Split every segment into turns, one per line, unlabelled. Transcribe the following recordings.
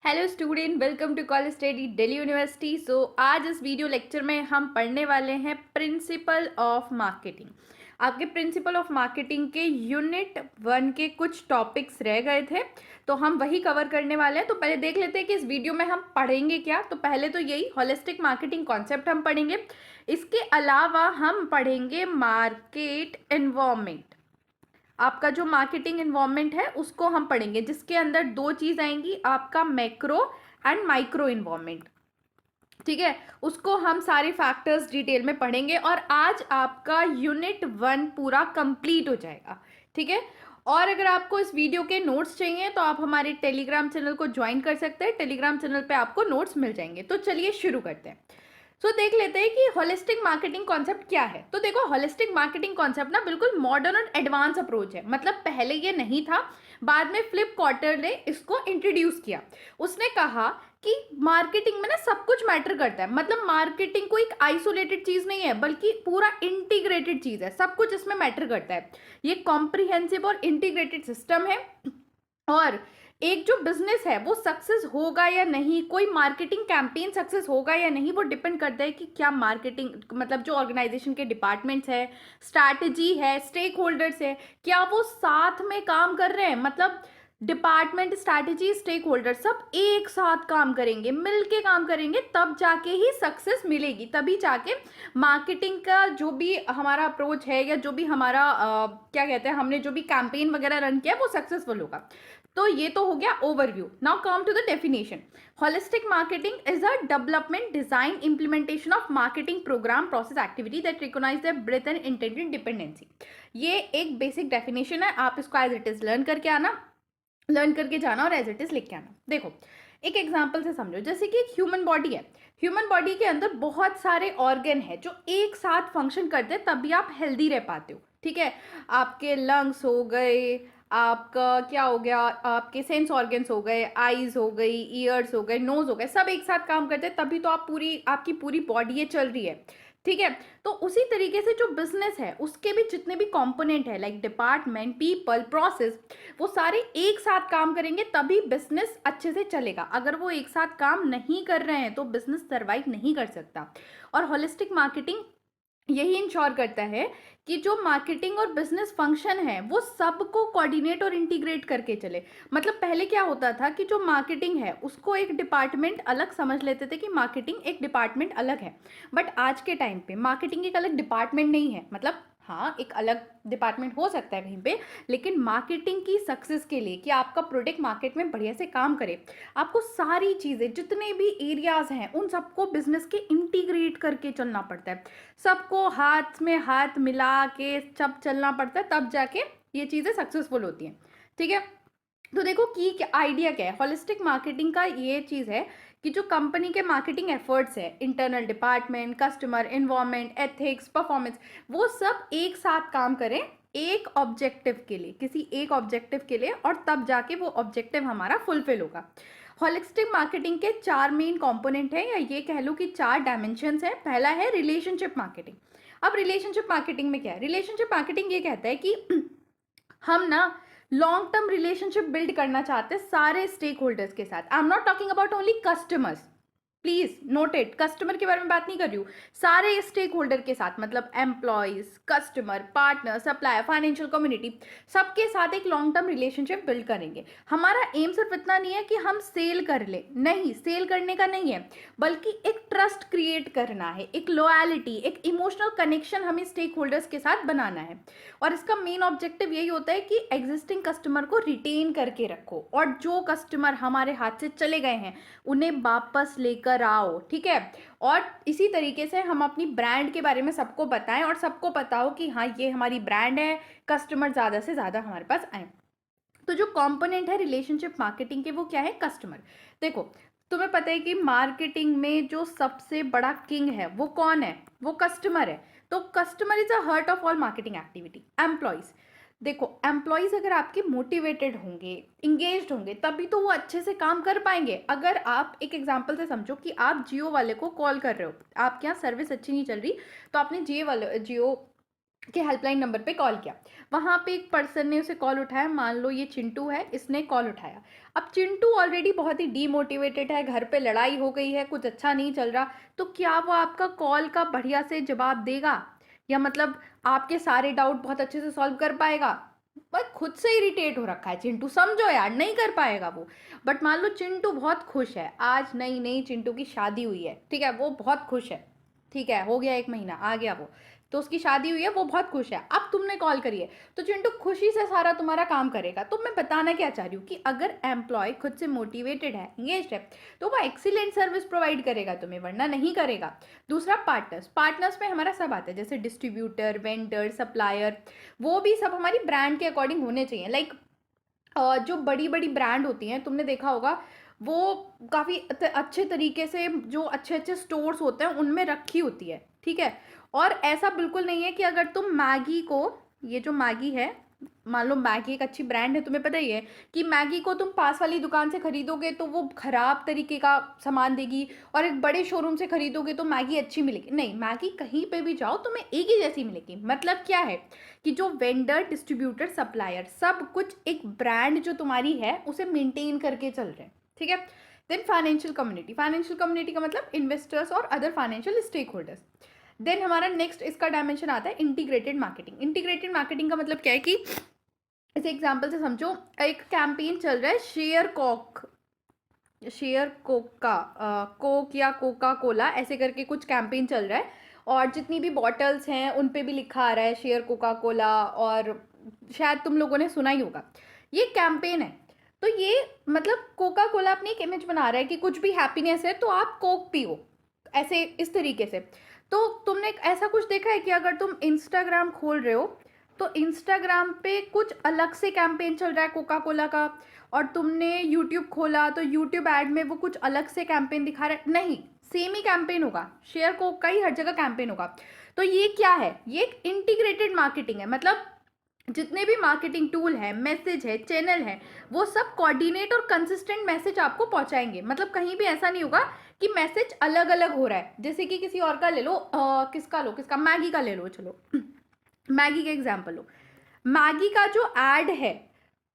Hello student, welcome to college study Delhi university. आज इस video lecture में हम पढ़ने वाले हैं प्रिंसिपल ऑफ मार्केटिंग। आपके प्रिंसिपल ऑफ मार्केटिंग के यूनिट 1 के कुछ टॉपिक्स रह गए थे, तो हम वही कवर करने वाले हैं। तो पहले देख लेते हैं कि इस वीडियो में हम पढ़ेंगे क्या। तो पहले तो यही होलिस्टिक मार्केटिंग कॉन्सेप्ट हम पढ़ेंगे। इसके अलावा हम पढ़ेंगे मार्केट एनवायरनमेंट। आपका जो मार्केटिंग इन्वायरमेंट है उसको हम पढ़ेंगे, जिसके अंदर दो चीज आएंगी, आपका मैक्रो एंड माइक्रो इन्वायरमेंट। ठीक है, उसको हम सारे फैक्टर्स डिटेल में पढ़ेंगे और आज आपका यूनिट 1 पूरा कंप्लीट हो जाएगा। ठीक है, और अगर आपको इस वीडियो के नोट्स चाहिए तो आप हमारे टेलीग्राम चैनल को ज्वाइन कर सकते हैं। टेलीग्राम चैनल पे आपको नोट्स मिल जाएंगे। तो चलिए शुरू करते हैं। देख लेते हैं कि होलिस्टिक मार्केटिंग कॉन्सेप्ट क्या है। तो देखो, होलिस्टिक मार्केटिंग कॉन्सेप्ट ना बिल्कुल मॉडर्न और एडवांस अप्रोच है। मतलब पहले ये नहीं था, बाद में फ्लिप कॉर्टर ने इसको इंट्रोड्यूस किया। उसने कहा कि मार्केटिंग में ना सब कुछ मैटर करता है। मतलब मार्केटिंग को एक आइसोलेटेड चीज नहीं है, बल्कि पूरा इंटीग्रेटेड चीज है। सब कुछ इसमें मैटर करता है। ये कॉम्प्रिहेंसिव और इंटीग्रेटेड सिस्टम है। और एक जो बिजनेस है वो सक्सेस होगा या नहीं, कोई मार्केटिंग कैंपेन सक्सेस होगा या नहीं, वो डिपेंड करता है कि क्या मार्केटिंग, मतलब जो ऑर्गेनाइजेशन के डिपार्टमेंट्स है, स्ट्रैटेजी है, स्टेक होल्डर्स है, क्या वो साथ में काम कर रहे हैं। मतलब डिपार्टमेंट, स्ट्रैटेजी, स्टेक होल्डर सब एक साथ काम करेंगे, मिलके काम करेंगे, तब जाके ही सक्सेस मिलेगी। तभी जाके मार्केटिंग का जो भी हमारा अप्रोच है या जो भी हमारा क्या कहते हैं, हमने जो भी कैंपेन वगैरह रन किया वो सक्सेसफुल होगा। तो ये तो हो गया overview. Now come to the definition. Holistic marketing is a development, design, implementation of marketing program, process, activity that recognize the breadth and intended dependency. ये एक बेसिक डेफिनेशन है। आप इसको एज इट इज लर्न करके जाना और as it is लिख के आना। देखो, एक एग्जाम्पल से समझो। जैसे कि एक ह्यूमन बॉडी है। ह्यूमन बॉडी के अंदर बहुत सारे ऑर्गन है जो एक साथ फंक्शन करते हैं, तभी आप हेल्दी रह पाते हो। ठीक है, आपके लंग्स हो गए, आपका क्या हो गया, आपके सेंस ऑर्गन्स हो गए, आईज हो गई, ईयर्स हो गए, नोज हो गए, सब एक साथ काम करते हैं, तभी तो आपकी पूरी बॉडी ये चल रही है। ठीक है, तो उसी तरीके से जो बिजनेस है उसके भी जितने भी कंपोनेंट है, लाइक डिपार्टमेंट, पीपल, प्रोसेस, वो सारे एक साथ काम करेंगे तभी बिजनेस अच्छे से चलेगा। अगर वो एक साथ काम नहीं कर रहे हैं तो बिजनेस सर्वाइव नहीं कर सकता। और होलिस्टिक मार्केटिंग यही इंश्योर करता है कि जो मार्केटिंग और बिजनेस फंक्शन है वो सबको कोऑर्डिनेट और इंटीग्रेट करके चले। मतलब पहले क्या होता था कि जो मार्केटिंग है उसको एक डिपार्टमेंट अलग समझ लेते थे कि मार्केटिंग एक डिपार्टमेंट अलग है। बट आज के टाइम पे मार्केटिंग एक अलग डिपार्टमेंट नहीं है। मतलब हाँ, एक अलग डिपार्टमेंट हो सकता है कहीं पे, लेकिन मार्केटिंग की सक्सेस के लिए कि आपका प्रोडक्ट मार्केट में बढ़िया से काम करे, आपको सारी चीज़ें, जितने भी एरियाज हैं, उन सबको बिजनेस के इंटीग्रेट करके चलना पड़ता है। सबको हाथ में हाथ मिला के सब चलना पड़ता है, तब जाके ये चीज़ें सक्सेसफुल होती हैं। ठीक है, तो देखो कि आइडिया क्या है होलिस्टिक मार्केटिंग का। ये चीज़ है कि जो कंपनी के मार्केटिंग एफर्ट्स है, internal department, customer, environment, ethics, performance, वो सब एक साथ काम करें एक ऑब्जेक्टिव के लिए, किसी एक ऑब्जेक्टिव के लिए, और तब जाके वो ऑब्जेक्टिव हमारा फुलफिल होगा। होलिस्टिक मार्केटिंग के 4 मेन कंपोनेंट हैं, या ये कह लो कि 4 डायमेंशंस हैं। पहला है रिलेशनशिप मार्केटिंग। अब रिलेशनशिप मार्केटिंग में क्या है? रिलेशनशिप मार्केटिंग ये कहता है कि हम ना लॉन्ग टर्म रिलेशनशिप बिल्ड करना चाहते हैं सारे स्टेक होल्डर्स के साथ। I am not talking about only customers, please note it. Customer के बारे में बात नहीं कर रही हूँ, सारे स्टेक होल्डर के साथ, मतलब employees, customer, partner, supplier, financial community, सबके साथ एक लॉन्ग टर्म रिलेशनशिप बिल्ड करेंगे। हमारा एम सिर्फ इतना नहीं है कि हम सेल कर ले, नहीं, सेल करने का नहीं है, बल्कि एक ट्रस्ट क्रिएट करना है, एक लॉयलिटी, एक इमोशनल कनेक्शन हमें स्टेक होल्डर्स के साथ बनाना है। और इसका मेन ऑब्जेक्टिव यही होता है कि एग्जिस्टिंग कस्टमर को रिटेन करके रखो, और जो कस्टमर हमारे हाथ से चले गए हैं उन्हें वापस लेकर आओ। ठीक है, और इसी तरीके से हम अपनी ब्रांड के बारे में सबको बताएं और सबको पता हो कि हाँ, ये हमारी ब्रांड है, कस्टमर ज़्यादा से ज़्यादा हमारे पास आए। तो जो कंपोनेंट है रिलेशनशिप मार्केटिंग के, वो क्या है? कस्टमर। देखो, तुम्हें पता है कि मार्केटिंग में जो सबसे बड़ा किंग है वो कौन है? वो कस्टमर है। तो customer is a heart of all marketing activity. Employees, देखो, एम्प्लॉयज अगर आपके मोटिवेटेड होंगे, इंगेज्ड होंगे, तभी तो वो अच्छे से काम कर पाएंगे। अगर आप एक एग्जांपल से समझो कि आप जियो वाले को कॉल कर रहे हो, आपके यहाँ सर्विस अच्छी नहीं चल रही, तो आपने जियो के हेल्पलाइन नंबर पे कॉल किया। वहाँ पे एक पर्सन ने उसे कॉल उठाया, मान लो ये चिंटू है, इसने कॉल उठाया। अब चिंटू ऑलरेडी बहुत ही डीमोटिवेटेड है, घर पे लड़ाई हो गई है, कुछ अच्छा नहीं चल रहा, तो क्या वो आपका कॉल का बढ़िया से जवाब देगा, या मतलब आपके सारे डाउट बहुत अच्छे से सॉल्व कर पाएगा? बस खुद से इरिटेट हो रखा है चिंटू, समझो यार, नहीं कर पाएगा वो। बट मान लो चिंटू बहुत खुश है, आज नई नई चिंटू की शादी हुई है, ठीक है, वो बहुत खुश है, ठीक है, हो गया 1 महीना, आ गया वो, तो उसकी शादी हुई है, वो बहुत खुश है। अब तुमने कॉल करी है, तो चिंटू खुशी से सारा तुम्हारा काम करेगा। तो मैं बताना क्या चाह रही हूँ कि अगर एम्प्लॉय खुद से मोटिवेटेड है, एंगेज्ड है, तो वो एक्सीलेंट सर्विस प्रोवाइड करेगा तुम्हें, वरना नहीं करेगा। दूसरा पार्टनर्स, पार्टनर्स में हमारा सब आता है, जैसे डिस्ट्रीब्यूटर, वेंडर, सप्लायर, वो भी सब हमारी ब्रांड के अकॉर्डिंग होने चाहिए। लाइक जो बड़ी बड़ी ब्रांड होती हैं, तुमने देखा होगा, वो काफ़ी अच्छे तरीके से जो अच्छे अच्छे स्टोर्स होते हैं उनमें रखी होती है, ठीक है। और ऐसा बिल्कुल नहीं है कि अगर तुम मैगी को, ये जो मैगी है, मान लो मैगी एक अच्छी ब्रांड है, तुम्हें पता ही है कि मैगी को तुम पास वाली दुकान से खरीदोगे तो वो खराब तरीके का सामान देगी, और एक बड़े शोरूम से खरीदोगे तो मैगी अच्छी मिलेगी। नहीं, मैगी कहीं पे भी जाओ तुम्हें एक ही जैसी मिलेगी। मतलब क्या है कि जो वेंडर, डिस्ट्रीब्यूटर, सप्लायर, सब कुछ एक ब्रांड जो तुम्हारी है उसे मेंटेन करके चल रहे हैं, ठीक है। Then financial community, financial community का मतलब इन्वेस्टर्स और other financial stakeholders. Then हमारा नेक्स्ट इसका डायमेंशन आता है इंटीग्रेटेड मार्केटिंग। इंटीग्रेटेड मार्केटिंग का मतलब क्या है कि इस एग्जांपल से समझो, एक कैंपेन चल रहा है शेयर कोका, कोक या कोका कोला, ऐसे करके कुछ कैंपेन चल रहा है, और जितनी भी बॉटल्स हैं उन पे भी लिखा आ रहा है शेयर कोका कोला, और शायद तुम लोगों ने सुना ही होगा। ये कैंपेन है, तो ये मतलब कोका कोला अपनी एक इमेज बना रहा है कि कुछ भी हैप्पीनेस है तो आप कोक पियो, ऐसे इस तरीके से। तो तुमने ऐसा कुछ देखा है कि अगर तुम इंस्टाग्राम खोल रहे हो तो इंस्टाग्राम पे कुछ अलग से कैंपेन चल रहा है कोका कोला का, और तुमने यूट्यूब खोला तो यूट्यूब ऐड में वो कुछ अलग से कैंपेन दिखा रहा है? नहीं, सेम ही कैंपेन होगा, शेयर कोक का ही हर जगह कैंपेन होगा। तो ये क्या है? ये एक इंटीग्रेटेड मार्केटिंग है। मतलब जितने भी मार्केटिंग टूल है, मैसेज है, चैनल है, वो सब कोऑर्डिनेट और कंसिस्टेंट मैसेज आपको पहुंचाएंगे। मतलब कहीं भी ऐसा नहीं होगा कि मैसेज अलग अलग हो रहा है। जैसे कि किसी और का ले लो, किसका मैगी का ले लो, चलो मैगी का एग्जाम्पल लो। मैगी का जो ऐड है,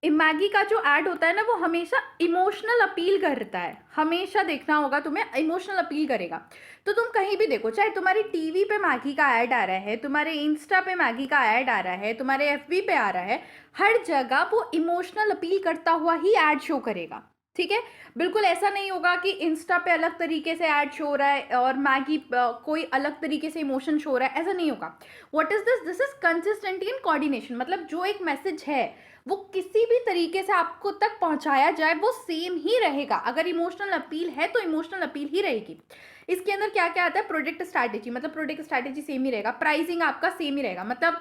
मैगी का जो ऐड होता है ना, वो हमेशा इमोशनल अपील करता है। हमेशा देखना होगा तुम्हें, इमोशनल अपील करेगा। तो तुम कहीं भी देखो, चाहे तुम्हारी टीवी पे मैगी का ऐड आ रहा है, तुम्हारे इंस्टा पे मैगी का ऐड आ रहा है, तुम्हारे एफबी पे आ रहा है, हर जगह वो इमोशनल अपील करता हुआ ही ऐड शो करेगा, ठीक है। बिल्कुल ऐसा नहीं होगा कि इंस्टा पे अलग तरीके से ऐड शो हो रहा है और मैगी कोई अलग तरीके से इमोशन शो हो रहा है, ऐसा नहीं होगा। What is this? This is consistency and coordination. मतलब जो एक मैसेज है वो किसी भी तरीके से आपको तक पहुंचाया जाए वो सेम ही रहेगा। अगर इमोशनल अपील है तो इमोशनल अपील ही रहेगी। इसके अंदर क्या क्या आता है? प्रोडक्ट स्ट्रैटेजी, मतलब प्रोडक्ट स्ट्रैटेजी सेम ही रहेगा, प्राइसिंग आपका सेम ही रहेगा। मतलब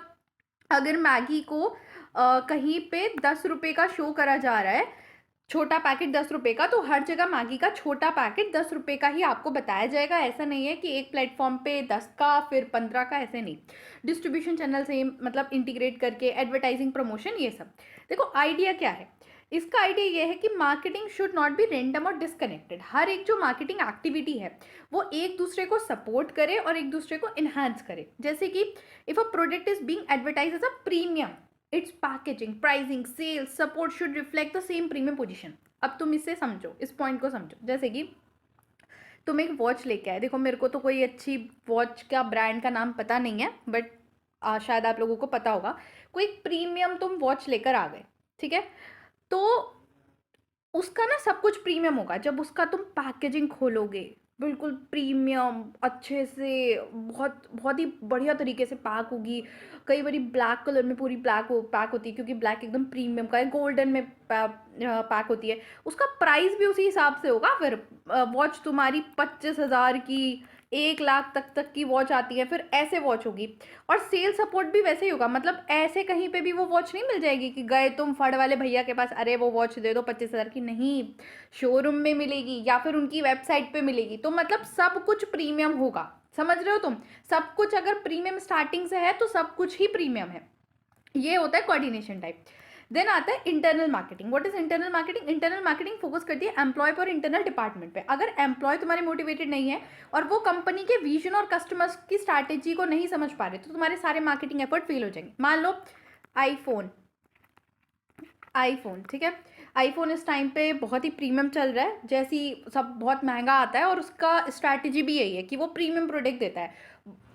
अगर मैगी को कहीं पे 10 रुपये का शो करा जा रहा है, छोटा पैकेट 10 रुपये का, तो हर जगह मैगी का छोटा पैकेट 10 रुपये का ही आपको बताया जाएगा। ऐसा नहीं है कि एक प्लेटफॉर्म पे 10 का फिर 15 का, ऐसे नहीं। डिस्ट्रीब्यूशन चैनल से मतलब इंटीग्रेट करके एडवर्टाइजिंग, प्रमोशन, ये सब। देखो आइडिया क्या है इसका? आइडिया ये है कि marketing should not be random और डिस्कनेक्टेड। हर एक जो मार्केटिंग एक्टिविटी है वो एक दूसरे को सपोर्ट करे और एक दूसरे को इन्हांस करे। जैसे कि if a product is being advertise as a premium, its packaging, pricing, sales, support should reflect the same premium position. अब तुम इसे समझो, इस पॉइंट को समझो। जैसे कि तुम एक वॉच लेके आए, देखो मेरे को तो कोई अच्छी वॉच का ब्रांड का नाम पता नहीं है, बट शायद आप लोगों को पता होगा। कोई प्रीमियम तुम वॉच लेकर आ गए, ठीक है, तो उसका ना सब कुछ प्रीमियम होगा। जब उसका तुम पैकेजिंग खोलोगे, बिल्कुल प्रीमियम, अच्छे से, बहुत बहुत ही बढ़िया तरीके से पैक होगी। कई बारी ब्लैक कलर में पूरी पैक होती है, क्योंकि ब्लैक एकदम प्रीमियम का है। गोल्डन में पैक होती है। उसका प्राइस भी उसी हिसाब से होगा। फिर वॉच तुम्हारी 25,000 की, 1 लाख तक की वॉच आती है, फिर ऐसे वॉच होगी। और सेल सपोर्ट भी वैसे ही होगा। मतलब ऐसे कहीं पे भी वो वॉच नहीं मिल जाएगी कि गए तुम फड़ वाले भैया के पास, अरे वो वॉच दे दो 25,000 की, नहीं, शोरूम में मिलेगी या फिर उनकी वेबसाइट पे मिलेगी। तो मतलब सब कुछ प्रीमियम होगा, समझ रहे हो तुम? सब कुछ अगर प्रीमियम स्टार्टिंग से है तो सब कुछ ही प्रीमियम है। ये होता है कोऑर्डिनेशन टाइप। देन आता है internal marketing. What is internal marketing? Internal marketing focus करती है एम्प्लॉय पर, इंटरनल डिपार्टमेंट पे। अगर एम्प्लॉय तुम्हारे मोटिवेटेड नहीं है और वो कंपनी के विजन और कस्टमर्स की स्ट्रैटेजी को नहीं समझ पा रहे, तो तुम्हारे सारे मार्केटिंग एफर्ट फेल हो जाएंगे। मान लो आईफोन, ठीक है, आईफोन इस टाइम पे बहुत ही प्रीमियम चल रहा है, जैसे ही सब बहुत महंगा आता है, और उसका स्ट्रैटेजी भी यही है कि वो प्रीमियम प्रोडक्ट देता है,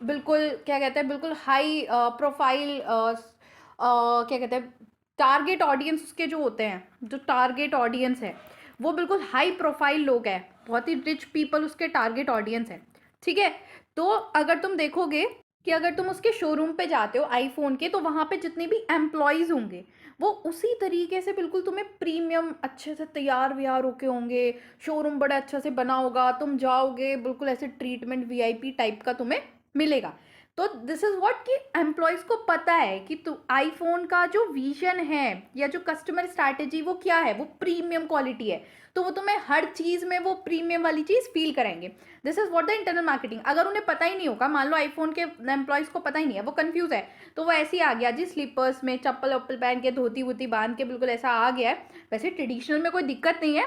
बिल्कुल क्या कहते हैं, बिल्कुल हाई प्रोफाइल, क्या कहते हैं, टारगेट ऑडियंस उसके जो होते हैं, जो टारगेट ऑडियंस है वो बिल्कुल हाई प्रोफाइल लोग हैं, बहुत ही रिच पीपल उसके टारगेट ऑडियंस है, ठीक है। तो अगर तुम देखोगे कि अगर तुम उसके शोरूम पे जाते हो आईफोन के, तो वहाँ पे जितने भी एम्प्लॉयज़ होंगे वो उसी तरीके से बिल्कुल तुम्हें प्रीमियम अच्छे से तैयार व्यार होके होंगे, शोरूम बड़ा अच्छा से बना होगा, तुम जाओगे बिल्कुल ऐसे ट्रीटमेंट वीआईपी टाइप का तुम्हें मिलेगा। तो दिस इज व्हाट कि एम्प्लॉयज़ को पता है कि तो आईफोन का जो विजन है या जो कस्टमर स्ट्रैटेजी वो क्या है, वो प्रीमियम क्वालिटी है, तो वो तुम्हें हर चीज़ में वो प्रीमियम वाली चीज़ फील कराएंगे। This is what the internal marketing. अगर उन्हें पता ही नहीं होगा, मान लो आईफोन के एम्प्लॉयज़ को पता ही नहीं है, वो कंफ्यूज है, तो वो ऐसे ही आ गया जी, स्लीपर्स में चप्पल वप्पल पहन के, धोती वोती बांध के, बिल्कुल ऐसा आ गया है। वैसे ट्रेडिशनल में कोई दिक्कत नहीं है,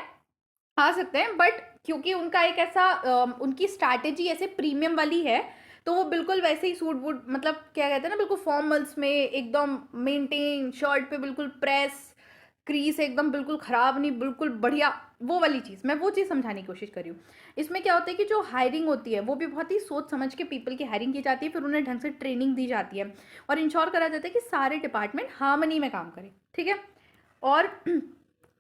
आ सकते हैं, बट क्योंकि उनका एक ऐसा उनकी स्ट्रैटेजी ऐसे प्रीमियम वाली है, तो वो बिल्कुल वैसे ही सूट वूट, मतलब क्या कहते हैं ना, बिल्कुल फॉर्मल्स में एकदम मेंटेन, शर्ट पे बिल्कुल प्रेस, क्रीज एकदम बिल्कुल ख़राब नहीं, बिल्कुल बढ़िया, वो वाली चीज़, मैं वो चीज़ समझाने की कोशिश कर रही हूँ। इसमें क्या होता है कि जो हायरिंग होती है वो भी बहुत ही सोच समझ के पीपल की हायरिंग की जाती है, फिर उन्हें ढंग से ट्रेनिंग दी जाती है और इंश्योर करा जाता है कि सारे डिपार्टमेंट हार्मनी में काम करें, ठीक है। और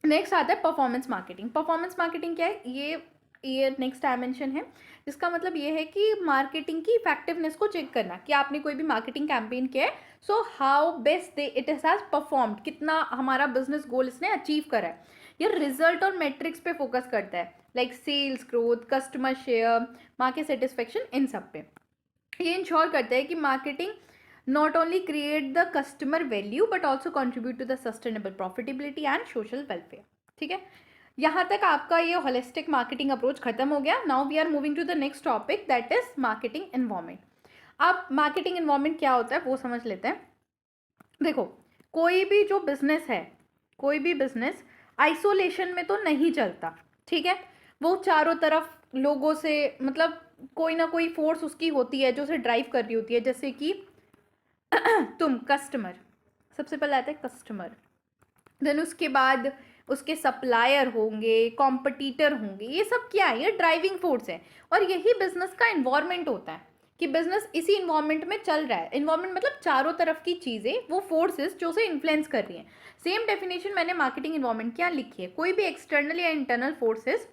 नेक्स्ट आता है परफॉर्मेंस मार्केटिंग। परफॉर्मेंस मार्केटिंग क्या है? ये नेक्स्ट डायमेंशन है, जिसका मतलब ये है कि मार्केटिंग की इफेक्टिवनेस को चेक करना कि आपने कोई भी मार्केटिंग कैंपेन किया है, so how best they it has performed, कितना हमारा बिजनेस गोल इसने अचीव करा है। ये रिजल्ट और मेट्रिक्स पे फोकस करता है, like sales growth, customer share, market satisfaction, इन सब पे। ये इंश्योर करता है कि marketing not only create the customer value but also contribute to the sustainable profitability and social welfare, ठीक है। यहाँ तक आपका ये होलिस्टिक मार्केटिंग अप्रोच खत्म हो गया। Now we are moving to the next topic, that is marketing environment. अब मार्केटिंग एनवायरनमेंट क्या होता है वो समझ लेते हैं। देखो, कोई भी जो बिजनेस है, कोई भी बिजनेस आइसोलेशन में तो नहीं चलता, ठीक है। वो चारों तरफ लोगों से, मतलब कोई ना कोई फोर्स उसकी होती है जो उसे ड्राइव कर रही होती है, जैसे कि तुम कस्टमर, सबसे पहले आता है कस्टमर, देन उसके बाद उसके सप्लायर होंगे, कॉम्पिटिटर होंगे, ये सब क्या है? ये ड्राइविंग फोर्स है। और यही बिजनेस का इन्वायरमेंट होता है कि बिजनेस इसी इन्वायरमेंट में चल रहा है। इन्वायरमेंट मतलब चारों तरफ की चीज़ें, वो फोर्सेस जो उसे इन्फ्लुएंस कर रही हैं। सेम डेफिनेशन मैंने मार्केटिंग इन्वायरमेंट क्या लिखी है, कोई भी एक्सटर्नल या इंटरनल फोर्सेस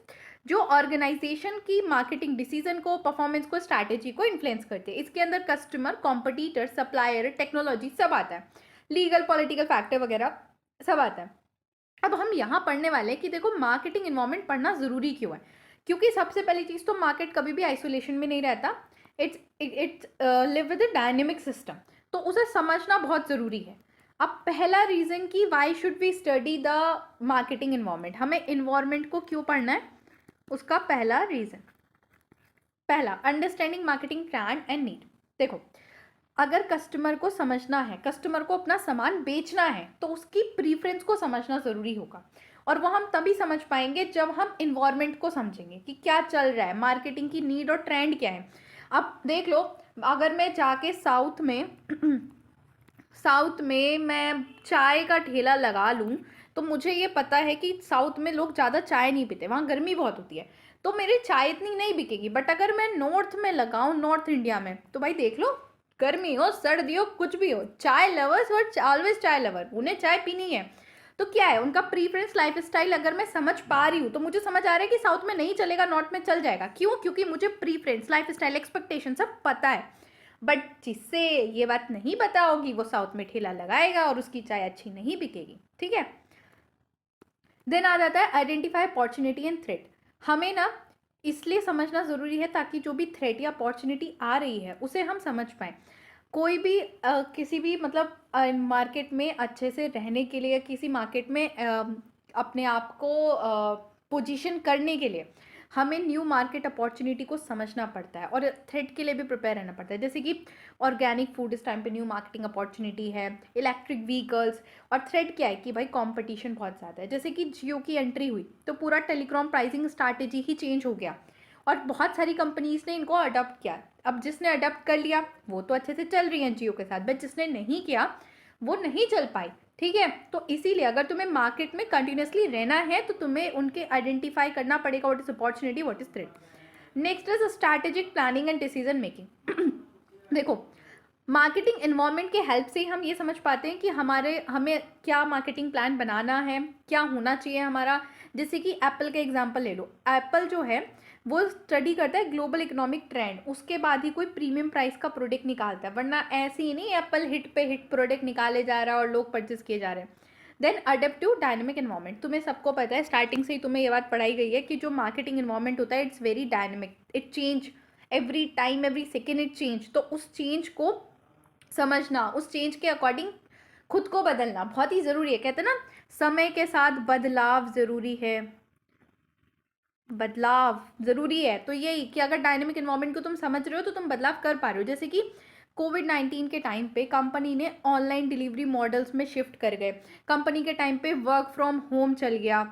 जो ऑर्गेनाइजेशन की मार्केटिंग डिसीजन को, परफॉर्मेंस को, स्ट्रैटेजी को इन्फ्लुएंस करते हैं। इसके अंदर कस्टमर, कॉम्पिटिटर, सप्लायर, टेक्नोलॉजी सब आता है, लीगल पॉलिटिकल फैक्टर वगैरह सब आता है। अब हम यहाँ पढ़ने वाले हैं कि देखो मार्केटिंग इन्वायरमेंट पढ़ना ज़रूरी क्यों है। क्योंकि सबसे पहली चीज़ तो मार्केट कभी भी आइसोलेशन में नहीं रहता, it's live with a dynamic system, तो उसे समझना बहुत ज़रूरी है। अब पहला रीज़न कि why should we study the marketing environment, हमें इन्वायरमेंट को क्यों पढ़ना है, उसका पहला रीज़न, पहला, understanding marketing brand and need. देखो, अगर कस्टमर को समझना है, कस्टमर को अपना सामान बेचना है, तो उसकी प्रीफरेंस को समझना ज़रूरी होगा। और वो हम तभी समझ पाएंगे जब हम इन्वायरमेंट को समझेंगे कि क्या चल रहा है, मार्केटिंग की नीड और ट्रेंड क्या है। अब देख लो, अगर मैं जाके साउथ में साउथ में मैं चाय का ठेला लगा लूँ, तो मुझे ये पता है कि साउथ में लोग ज़्यादा चाय नहीं पीते, वहाँ गर्मी बहुत होती है, तो मेरी चाय इतनी नहीं बिकेगी। बट अगर मैं नॉर्थ में लगाऊँ, नॉर्थ इंडिया में, तो भाई देख लो, गर्मी हो सर्दी हो कुछ भी हो, चाय लवर्स और ऑलवेज चाय लवर, उन्हें चाय पीनी है। तो क्या है उनका प्रीफरेंस, लाइफ स्टाइल अगर मैं समझ पा रही हूँ, तो मुझे समझ आ रहा है कि साउथ में नहीं चलेगा, नॉर्थ में चल जाएगा। क्यों? क्योंकि मुझे प्रीफरेंस, लाइफ स्टाइल, एक्सपेक्टेशन सब पता है। बट जिससे ये बात नहीं पता होगी, वो साउथ में ठेला लगाएगा और उसकी चाय अच्छी नहीं बिकेगी, ठीक है। देन आ जाता है आइडेंटिफाई अपॉर्चुनिटी एंड थ्रेट। हमें ना इसलिए समझना ज़रूरी है ताकि जो भी थ्रेट या अपॉर्चुनिटी आ रही है उसे हम समझ पाएँ। कोई भी किसी भी मतलब मार्केट में अच्छे से रहने के लिए, किसी मार्केट में अपने आप को पोजीशन करने के लिए हमें न्यू मार्केट अपॉर्चुनिटी को समझना पड़ता है और थ्रेड के लिए भी प्रिपेयर रहना पड़ता है। जैसे कि ऑर्गेनिक फूड इस टाइम पे न्यू मार्केटिंग अपॉर्चुनिटी है, इलेक्ट्रिक व्हीकल्स। और थ्रेड क्या है कि भाई कंपटीशन बहुत ज़्यादा है। जैसे कि जियो की एंट्री हुई तो पूरा टेलीकॉम प्राइसिंग स्ट्रैटेजी ही चेंज हो गया और बहुत सारी कंपनीज ने इनको अडॉप्ट किया। अब जिसने अडॉप्ट कर लिया वो तो अच्छे से चल रही हैं जियो के साथ, बट जिसने नहीं किया वो नहीं चल पाई। ठीक है, तो इसीलिए अगर तुम्हें मार्केट में कंटिन्यूसली रहना है तो तुम्हें उनके आइडेंटिफाई करना पड़ेगा, what is opportunity, what is threat. Next is strategic planning and decision making. देखो, मार्केटिंग इन्वायरमेंट के हेल्प से ही हम ये समझ पाते हैं कि हमें क्या मार्केटिंग प्लान बनाना है, क्या होना चाहिए हमारा। जैसे कि एप्पल का एग्जांपल ले लो। एप्पल जो है वो स्टडी करता है ग्लोबल इकोनॉमिक ट्रेंड, उसके बाद ही कोई प्रीमियम प्राइस का प्रोडक्ट निकालता है, वरना ऐसे ही नहीं एप्पल हिट पे हिट प्रोडक्ट निकाले जा रहा है और लोग परचेज किए जा रहे हैं। Then adapt to dynamic environment. तुम्हें सबको पता है, स्टार्टिंग से ही तुम्हें ये बात पढ़ाई गई है कि जो मार्केटिंग इन्वायरमेंट होता है it's very dynamic, it change every time, every second it change. तो उस चेंज को समझना, उस चेंज के अकॉर्डिंग खुद को बदलना बहुत ही ज़रूरी है। कहते हैं ना, समय के साथ बदलाव ज़रूरी है, बदलाव ज़रूरी है। तो यही कि अगर डायनेमिक इन्वायरमेंट को तुम समझ रहे हो तो तुम बदलाव कर पा रहे हो। जैसे कि कोविड-19 के टाइम पे कंपनी ने ऑनलाइन डिलीवरी मॉडल्स में शिफ्ट कर गए, कंपनी के टाइम पे वर्क फ्रॉम होम चल गया।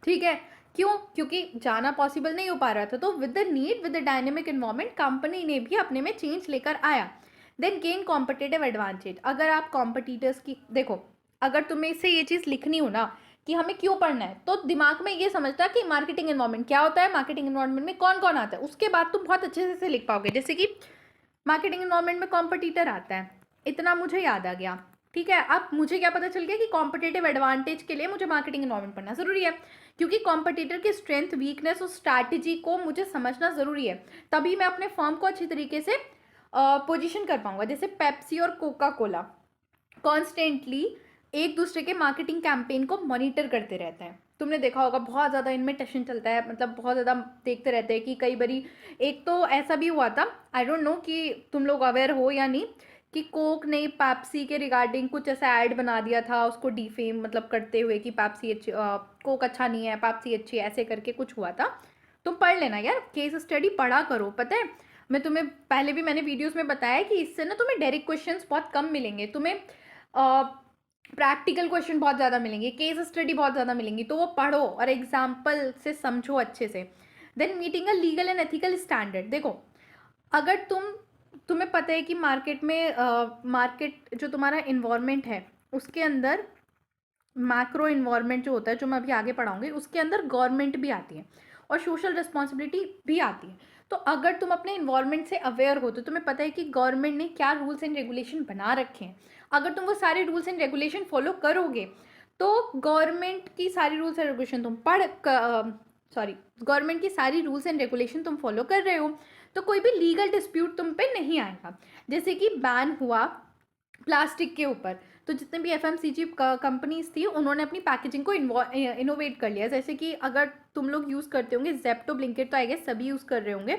ठीक है, क्यों? क्योंकि जाना पॉसिबल नहीं हो पा रहा था। तो with the need, with the dynamic environment, company ने भी अपने में चेंज लेकर आया। Then gain competitive advantage. अगर आप कॉम्पिटिटर्स की देखो, अगर तुम्हें इससे ये चीज़ लिखनी हो ना कि हमें क्यों पढ़ना है, तो दिमाग में ये समझता कि मार्केटिंग इन्वायरमेंट क्या होता है, मार्केटिंग इन्वायरमेंट में कौन कौन आता है, उसके बाद तुम बहुत अच्छे से लिख पाओगे। जैसे कि मार्केटिंग इन्वायरमेंट में कॉम्पिटिटर आता है, इतना मुझे याद आ गया। ठीक है, अब मुझे क्या पता चल गया कि कॉम्पिटिटिव एडवांटेज के लिए मुझे मार्केटिंग इन्वायरमेंट पढ़ना ज़रूरी है, क्योंकि कॉम्पिटिटर की स्ट्रेंथ, वीकनेस और स्ट्रैटेजी को मुझे समझना ज़रूरी है। तभी मैं अपने फर्म को अच्छी तरीके से पोजीशन कर पाऊंगा। जैसे पेप्सी और कोका कोला कॉन्स्टेंटली एक दूसरे के मार्केटिंग कैंपेन को मॉनिटर करते रहते हैं। तुमने देखा होगा बहुत ज़्यादा इनमें टेंशन चलता है, मतलब बहुत ज़्यादा देखते रहते हैं कि कई बारी एक तो ऐसा भी हुआ था, आई डोंट नो कि तुम लोग अवेयर हो या नहीं, कि कोक ने पेप्सी के रिगार्डिंग कुछ ऐसा ऐड बना दिया था उसको डिफेम मतलब करते हुए कि पेप्सी अच्छी, कोक अच्छा नहीं है, पेप्सी अच्छी है, ऐसे करके कुछ हुआ था। तुम पढ़ लेना यार, केस स्टडी पढ़ा करो। पता है, मैं तुम्हें पहले भी मैंने वीडियोस में बताया कि इससे ना तुम्हें डायरेक्ट क्वेश्चंस बहुत कम मिलेंगे, तुम्हें प्रैक्टिकल क्वेश्चन बहुत ज़्यादा मिलेंगे, केस स्टडी बहुत ज़्यादा मिलेंगी, तो वो पढ़ो और एग्जाम्पल से समझो अच्छे से। Then meeting a legal and ethical standard. देखो, अगर तुम्हें पता है कि मार्केट में मार्केट जो तुम्हारा इन्वायरमेंट है उसके अंदर मैक्रो इन्वायरमेंट जो होता है, जो मैं अभी आगे पढ़ाऊंगी, उसके अंदर गवर्नमेंट भी आती है और सोशल रिस्पॉन्सिबिलिटी भी आती है। तो अगर तुम अपने इन्वायरमेंट से अवेयर हो तो तुम्हें पता है कि गवर्नमेंट ने क्या रूल्स एंड रेगुलेशन बना रखे हैं। अगर तुम वो सारे रूल्स एंड रेगुलेशन फॉलो करोगे तो गवर्नमेंट की सारी रूल्स एंड रेगुलेशन तुम गवर्नमेंट की सारी रूल्स एंड रेगुलेशन तुम फॉलो कर रहे हो तो कोई भी लीगल डिस्प्यूट तुम पे नहीं आएगा। जैसे कि बैन हुआ प्लास्टिक के ऊपर, तो जितने भी एफएमसीजी कंपनीज थी उन्होंने अपनी पैकेजिंग को इनोवेट कर लिया। जैसे कि अगर तुम लोग यूज़ करते होंगे जेप्टो, ब्लिंकिट, तो आई गेस सभी यूज़ कर रहे होंगे।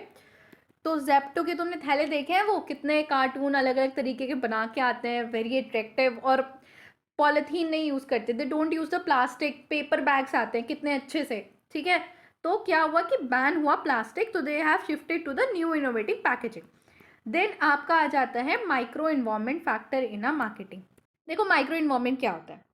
तो जेप्टो के तुमने थैले देखे हैं, वो कितने कार्टून अलग अलग तरीके के बना के आते हैं, वेरी अट्रैक्टिव, और पॉलीथीन नहीं यूज़ करते, they don't use the plastic, paper bags आते हैं कितने अच्छे से। ठीक है, तो क्या हुआ कि बैन हुआ प्लास्टिक, तो they have shifted to the new innovative packaging. Then आपका आ जाता है micro environment factor in a marketing. देखो, माइक्रो इन्वायरमेंट क्या होता है?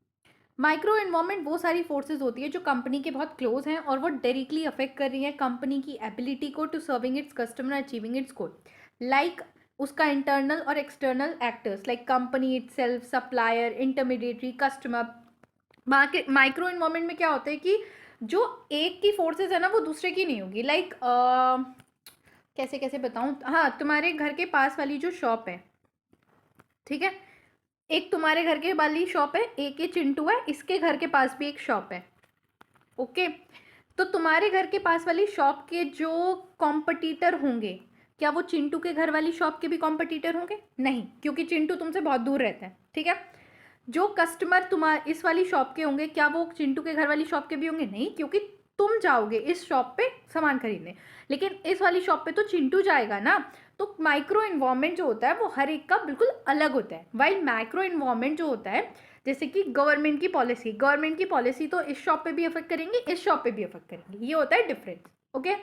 माइक्रो इन्वायरमेंट वो सारी फोर्सेस होती है जो कंपनी के बहुत क्लोज हैं और वो डायरेक्टली अफेक्ट कर रही है कंपनी की एबिलिटी को to serving its customer, achieving its goal. Like उसका इंटरनल और external actors like company itself, supplier, intermediary, customer. Market micro environment में क्या होता है कि जो एक की फोर्सेस है ना वो दूसरे की नहीं होगी। लाइक कैसे कैसे बताऊँ, हाँ, तुम्हारे घर के पास वाली जो शॉप है, ठीक है, एक तुम्हारे घर के वाली शॉप है, एक ये चिंटू है, इसके घर के पास भी एक शॉप है। ओके, तो तुम्हारे घर के पास वाली शॉप के जो कॉम्पिटिटर होंगे, क्या वो चिंटू के घर वाली शॉप के भी कॉम्पिटिटर होंगे? नहीं, क्योंकि चिंटू तुमसे बहुत दूर रहता है। ठीक है, जो कस्टमर तुम्हारे इस वाली शॉप के होंगे, क्या वो चिंटू के घर वाली शॉप के भी होंगे? नहीं, क्योंकि तुम जाओगे इस शॉप पे सामान खरीदने, लेकिन इस वाली शॉप पे तो चिंटू जाएगा ना। तो माइक्रो इन्वायरमेंट जो होता है वो हर एक का बिल्कुल अलग होता है। वाइल मैक्रो इन्वायरमेंट जो होता है, जैसे कि गवर्नमेंट की पॉलिसी तो इस शॉप पे भी अफेक्ट करेंगे, इस शॉप पे भी अफेक्ट करेंगे, ये होता है difference. Okay,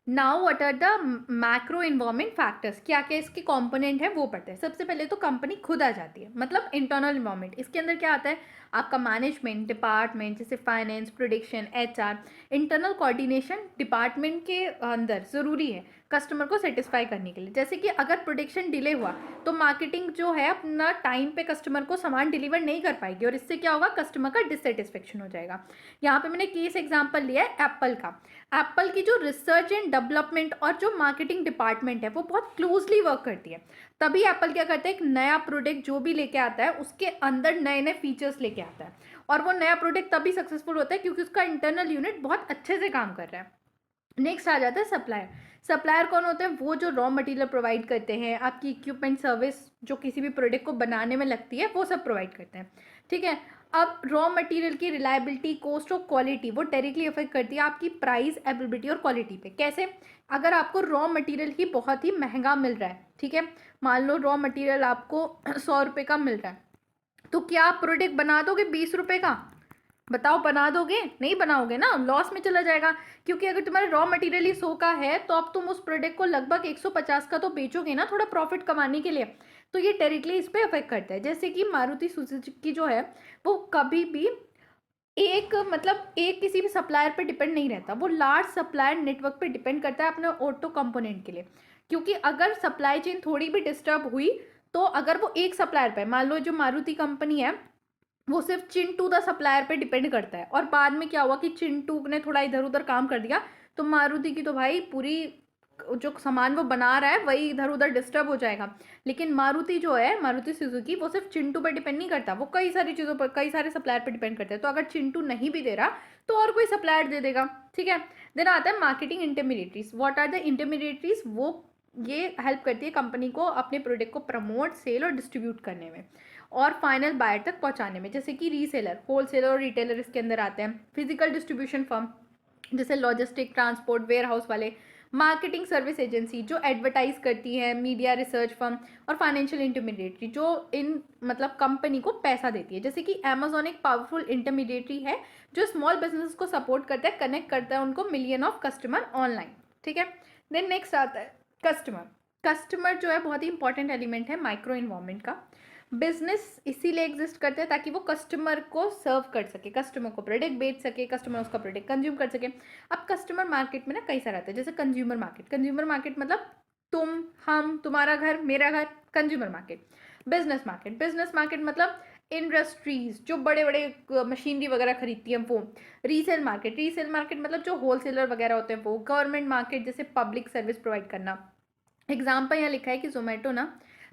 now what are the macro environment factors, क्या क्या इसके कंपोनेंट है वो पढ़ते हैं। सबसे पहले तो कंपनी खुद आ जाती है, मतलब इंटरनल इन्वायरमेंट। इसके अंदर क्या आता है, आपका मैनेजमेंट डिपार्टमेंट जैसे finance, production, HR. Internal coordination department के अंदर ज़रूरी है कस्टमर को सेटिस्फाई करने के लिए। जैसे कि अगर प्रोडक्शन डिले हुआ तो मार्केटिंग जो है अपना टाइम पे कस्टमर को सामान डिलीवर नहीं कर पाएगी, और इससे क्या होगा, कस्टमर का डिससेटिस्फेक्शन हो जाएगा। यहाँ पे मैंने केस एग्जाम्पल लिया है एप्पल का। एप्पल की जो रिसर्च एंड डेवलपमेंट और जो मार्केटिंग डिपार्टमेंट है वो बहुत क्लोजली वर्क करती है। तभी एप्पल क्या करता है, एक नया प्रोडक्ट जो भी लेके आता है उसके अंदर नए नए फीचर्स लेके आता है, और वो नया प्रोडक्ट तभी सक्सेसफुल होता है क्योंकि उसका इंटरनल यूनिट बहुत अच्छे से काम कर रहा है। नेक्स्ट आ जाता है सप्लायर। सप्लायर कौन होते हैं, वो जो रॉ मटेरियल प्रोवाइड करते हैं, आपकी इक्विपमेंट सर्विस जो किसी भी प्रोडक्ट को बनाने में लगती है वो सब प्रोवाइड करते हैं। ठीक है, अब रॉ मटेरियल की रिलायबिलिटी, कॉस्ट और क्वालिटी वो डायरेक्टली अफेक्ट करती है आपकी प्राइस, अवेलेबिलिटी और क्वालिटी पे। कैसे, अगर आपको रॉ मटेरियल ही बहुत ही महंगा मिल रहा है, ठीक है, मान लो रॉ मटेरियल आपको 100 रुपये का मिल रहा है, तो क्या आप प्रोडक्ट बना दोगे 20 रुपये का? बताओ, बना दोगे? नहीं बनाओगे ना, लॉस में चला जाएगा। क्योंकि अगर तुम्हारे रॉ मटेरियल ही 100 का है तो अब तुम उस प्रोडक्ट को लगभग 150 का तो बेचोगे ना, थोड़ा प्रॉफिट कमाने के लिए। तो ये डायरेक्टली इस पर अफेक्ट करता है। जैसे कि मारुति सुजुकी जो है वो कभी भी एक मतलब एक किसी भी सप्लायर पे डिपेंड नहीं रहता, वो लार्ज सप्लायर नेटवर्क पे डिपेंड करता है अपने ऑटो कंपोनेंट के लिए। क्योंकि अगर सप्लाई चेन थोड़ी भी डिस्टर्ब हुई तो अगर वो एक सप्लायर पे, मान लो जो मारुति कंपनी है वो सिर्फ चिंटू द सप्लायर पे डिपेंड करता है, और बाद में क्या हुआ कि चिंटू ने थोड़ा इधर उधर काम कर दिया तो मारुति की तो भाई पूरी जो सामान वो बना रहा है वही इधर उधर डिस्टर्ब हो जाएगा। लेकिन मारुति जो है, मारुति सुजुकी, वो सिर्फ चिंटू पर डिपेंड नहीं करता, वो कई सारी चीज़ों पर, कई सारे सप्लायर पर डिपेंड करता है। तो अगर चिंटू नहीं भी दे रहा तो और कोई सप्लायर दे देगा। ठीक है, देन आता है marketing intermediaries. What are the intermediaries, वो ये हेल्प करती है कंपनी को अपने प्रोडक्ट को प्रमोट, सेल और डिस्ट्रीब्यूट करने में और फाइनल बायर तक पहुंचाने में। जैसे कि रीसेलर, होलसेलर और रिटेलर इसके अंदर आते हैं। फिजिकल डिस्ट्रीब्यूशन फर्म जैसे लॉजिस्टिक, ट्रांसपोर्ट, वेयर हाउस वाले। मार्केटिंग सर्विस एजेंसी जो एडवर्टाइज करती है। मीडिया रिसर्च फर्म और फाइनेंशियल इंटरमीडिएटरी जो इन मतलब कंपनी को पैसा देती है। जैसे कि अमेजोन एक पावरफुल इंटरमीडिएटरी है जो स्मॉल बिजनेस को सपोर्ट करता है, कनेक्ट करता है उनको मिलियन ऑफ कस्टमर ऑनलाइन। ठीक है, देन नेक्स्ट आता है कस्टमर। कस्टमर जो है बहुत ही इंपॉर्टेंट एलिमेंट है माइक्रो इन्वायरमेंट का। बिजनेस इसीलिए एग्जिस्ट करते हैं ताकि वो कस्टमर को सर्व कर सके, कस्टमर को प्रोडक्ट बेच सके, कस्टमर उसका प्रोडक्ट कंज्यूम कर सके। अब कस्टमर मार्केट में ना कई सारे आते हैं, जैसे कंज्यूमर मार्केट। कंज्यूमर मार्केट मतलब तुम, हम, तुम्हारा घर, मेरा घर, consumer market. Business market, business market मतलब इंडस्ट्रीज जो बड़े बड़े मशीनरी वगैरह खरीदती हैं वो। रीसेल मार्केट, रीसेल मार्केट मतलब जो होलसेलर वगैरह होते हैं वो। गवर्नमेंट मार्केट जैसे पब्लिक सर्विस प्रोवाइड करना। एग्जाम्पल यहाँ लिखा है कि जोमेटो ना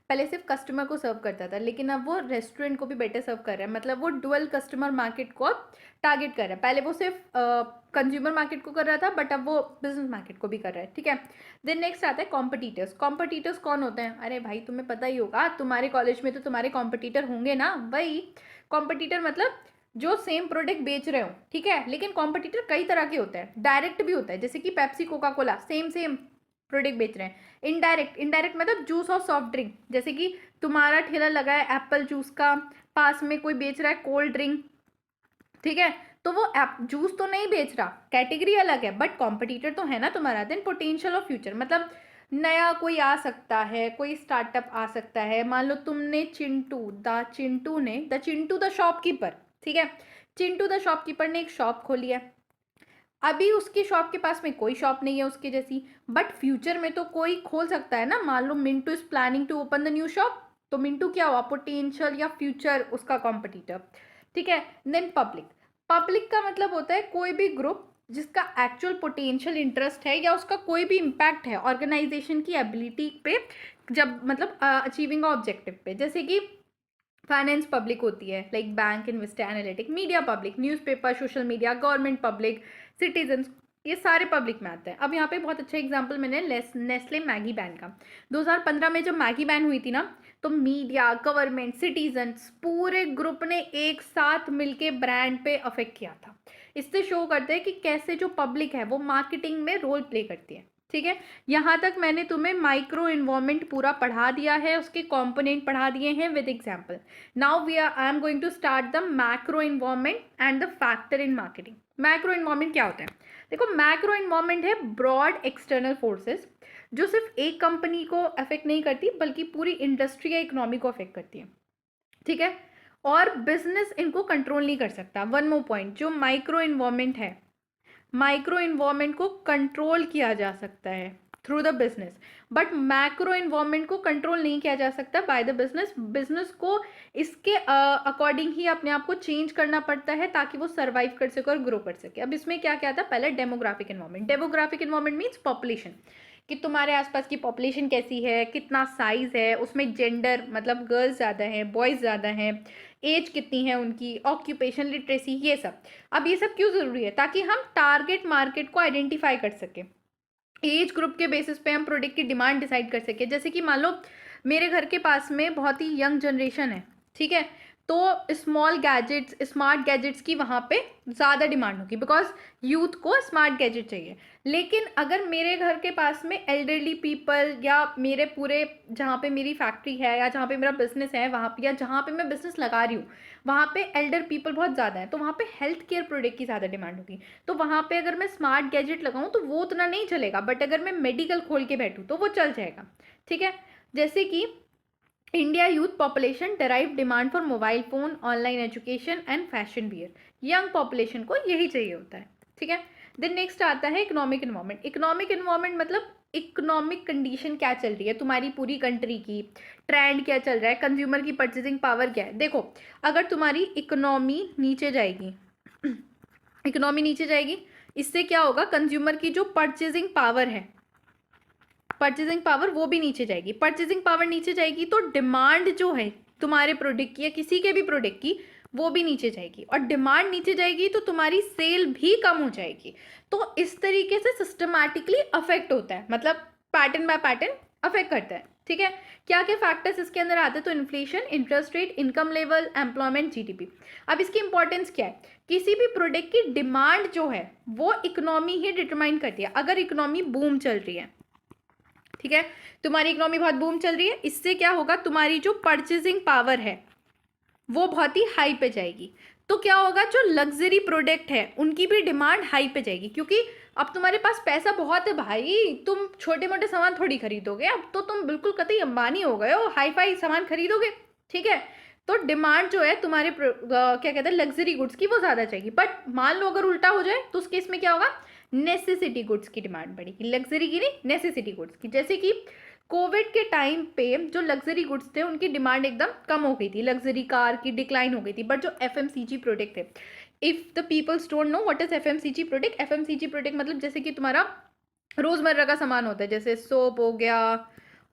पहले सिर्फ कस्टमर को सर्व करता था, लेकिन अब वो रेस्टोरेंट को भी बेटर सर्व कर रहा है, मतलब वो डुअल कस्टमर मार्केट को टारगेट कर रहा है। पहले वो सिर्फ कंज्यूमर मार्केट को कर रहा था, बट अब वो बिजनेस मार्केट को भी कर रहा है। ठीक है, देन नेक्स्ट आता है कॉम्पिटिटर्स। कॉम्पिटिटर्स कौन होते हैं? अरे भाई तुम्हें पता ही होगा, तुम्हारे कॉलेज में तो तुम्हारे कॉम्पिटिटर होंगे ना। वही कॉम्पिटिटर मतलब जो सेम प्रोडक्ट बेच रहे हो, ठीक है, लेकिन कॉम्पिटिटर कई तरह के होते हैं। डायरेक्ट भी होता है, जैसे कि Pepsi, Coca Cola same same product बेच रहे हैं। इनडायरेक्ट, इनडायरेक्ट मतलब जूस और सॉफ्ट ड्रिंक, जैसे कि तुम्हारा ठेला लगा है एप्पल जूस का, पास में कोई बेच रहा है कोल्ड ड्रिंक, ठीक है, तो वो जूस तो नहीं बेच रहा, कैटेगरी अलग है, बट कॉम्पिटिटर तो है ना तुम्हारा। देन पोटेंशियल ऑफ फ्यूचर मतलब नया कोई आ सकता है, कोई स्टार्टअप आ सकता है। मान लो तुमने द चिंटू द शॉपकीपर, ठीक है, चिंटू द शॉपकीपर ने एक शॉप खोली है। अभी उसकी शॉप के पास में कोई शॉप नहीं है उसके जैसी, बट फ्यूचर में तो कोई खोल सकता है ना। मान लो Mintu is planning to open the new shop, तो मिंटू क्या हुआ, पोटेंशियल या फ्यूचर उसका कॉम्पिटिटर। ठीक है, देन पब्लिक। पब्लिक का मतलब होता है कोई भी ग्रुप जिसका एक्चुअल पोटेंशियल इंटरेस्ट है या उसका कोई भी इम्पैक्ट है ऑर्गेनाइजेशन की एबिलिटी पे, जब मतलब अचीविंग ऑब्जेक्टिव पे। जैसे कि फाइनेंस पब्लिक होती है, like bank, investor, analytic. Media public, newspaper, social media. Government public, citizens, ये सारे पब्लिक में आते हैं। अब यहाँ पे बहुत अच्छा एग्जांपल मैंने नेस्ले मैगी बैन का। 2015 में जब मैगी बैन हुई थी ना, तो मीडिया, गवर्नमेंट, सिटीजन्स पूरे ग्रुप ने एक साथ मिलके ब्रांड पे अफेक्ट किया था। इससे शो करते हैं कि कैसे जो पब्लिक है वो मार्केटिंग में रोल प्ले करती है। ठीक है, यहाँ तक मैंने तुम्हें माइक्रो इन्वायरमेंट पूरा पढ़ा दिया है, उसके कंपोनेंट पढ़ा दिए हैं with example. Now I am going to start the macro environment and the factor in marketing. Macro environment क्या होता है? देखो मैक्रो इन्वायरमेंट है ब्रॉड एक्सटर्नल फोर्सेस जो सिर्फ एक कंपनी को अफेक्ट नहीं करती बल्कि पूरी इंडस्ट्री या इकोनॉमी को अफेक्ट करती है, ठीक है। और बिजनेस इनको कंट्रोल नहीं कर सकता। वन मोर पॉइंट, जो माइक्रो इन्वायरमेंट है, माइक्रो इन्वायरमेंट को कंट्रोल किया जा सकता है through the business, but macro environment को कंट्रोल नहीं किया जा सकता बाय द बिजनेस। बिजनेस को इसके अकॉर्डिंग ही अपने आप को चेंज करना पड़ता है ताकि वो सर्वाइव कर सके और ग्रो कर सके। अब इसमें क्या क्या था, पहले demographic environment. Demographic environment means population, कि तुम्हारे आसपास की पॉपुलेशन कैसी है, कितना साइज है, उसमें जेंडर मतलब गर्ल्स ज़्यादा हैं बॉयज़ ज़्यादा हैं, एज कितनी है उनकी, ऑक्यूपेशन लिटरेसी, ये सब। अब ये सब क्यों ज़रूरी है, ताकि हम टारगेट मार्केट को आइडेंटिफाई कर सकें, एज ग्रुप के बेसिस पे हम प्रोडक्ट की डिमांड डिसाइड कर सकें। जैसे कि मान लो मेरे घर के पास में बहुत ही यंग जनरेशन है, ठीक है, तो स्मॉल गैजेट्स, स्मार्ट गैजेट्स की वहाँ पे ज़्यादा डिमांड होगी बिकॉज यूथ को स्मार्ट गैजेट चाहिए। लेकिन अगर मेरे घर के पास में एल्डरली पीपल या मेरे पूरे जहाँ पे मेरी फैक्ट्री है या जहाँ पे मेरा बिजनेस है वहाँ पे, या जहाँ पे मैं बिजनेस लगा रही हूँ वहाँ पे एल्डर पीपल बहुत ज़्यादा है, तो वहाँ पे हेल्थ केयर प्रोडक्ट की ज़्यादा डिमांड होगी। तो वहाँ पे अगर मैं स्मार्ट गैजेट लगाऊँ तो वो उतना नहीं चलेगा, बट अगर मैं मेडिकल खोल के बैठूँ तो वो चल जाएगा, ठीक है। जैसे कि India youth population derive demand for mobile phone, online education and fashion wear. Young population को यही चाहिए होता है, ठीक है। देन नेक्स्ट आता है इकोनॉमिक इन्वायरमेंट। इकोनॉमिक इन्वायरमेंट मतलब इकोनॉमिक कंडीशन क्या चल रही है तुम्हारी पूरी कंट्री की, ट्रेंड क्या चल रहा है, कंज्यूमर की परचेजिंग पावर क्या है। देखो अगर तुम्हारी इकोनॉमी नीचे जाएगी इकोनॉमी नीचे जाएगी, इससे क्या होगा, कंज्यूमर की जो परचेजिंग पावर है, परचेजिंग पावर वो भी नीचे जाएगी। परचेजिंग पावर नीचे जाएगी तो डिमांड जो है तुम्हारे प्रोडक्ट की या किसी के भी प्रोडक्ट की वो भी नीचे जाएगी, और डिमांड नीचे जाएगी तो तुम्हारी सेल भी कम हो जाएगी। तो इस तरीके से सिस्टमैटिकली अफेक्ट होता है, मतलब पैटर्न बाय पैटर्न अफेक्ट करता है, ठीक है। क्या क्या फैक्टर्स इसके अंदर आते हैं, तो inflation, interest rate, income level, employment, GDP. अब इसकी इंपॉर्टेंस क्या है, किसी भी प्रोडक्ट की डिमांड जो है वो इकोनॉमी ही डिटरमाइन करती है। अगर इकोनॉमी बूम चल रही है, ठीक है, तुम्हारी इकोनॉमी बहुत बूम चल रही है, इससे क्या होगा, तुम्हारी जो परचेजिंग पावर है वो बहुत ही हाई पे जाएगी। तो क्या होगा, जो लग्जरी प्रोडक्ट है उनकी भी डिमांड हाई पे जाएगी, क्योंकि अब तुम्हारे पास पैसा बहुत है भाई, तुम छोटे मोटे सामान थोड़ी खरीदोगे, अब तो तुम बिल्कुल कतई अंबानी हो गए हो, हाई फाई सामान खरीदोगे, ठीक है। तो डिमांड जो है तुम्हारे क्या कहते हैं लग्जरी गुड्स की वो ज़्यादा चाहिए। बट मान लो अगर उल्टा हो जाए तो उस केस में क्या होगा, नेसेसिटी गुड्स की डिमांड बढ़ेगी, लग्जरी की नहीं, नेसेसिटी गुड्स की। जैसे कि कोविड के टाइम पे जो लग्जरी गुड्स थे उनकी डिमांड एकदम कम हो गई थी, लग्जरी कार की डिक्लाइन हो गई थी, बट जो एफएमसीजी प्रोडक्ट थे, if the peoples don't know what is FMCG product, FMCG product मतलब जैसे कि तुम्हारा रोज़मर्रा का सामान होता है, जैसे सोप हो गया,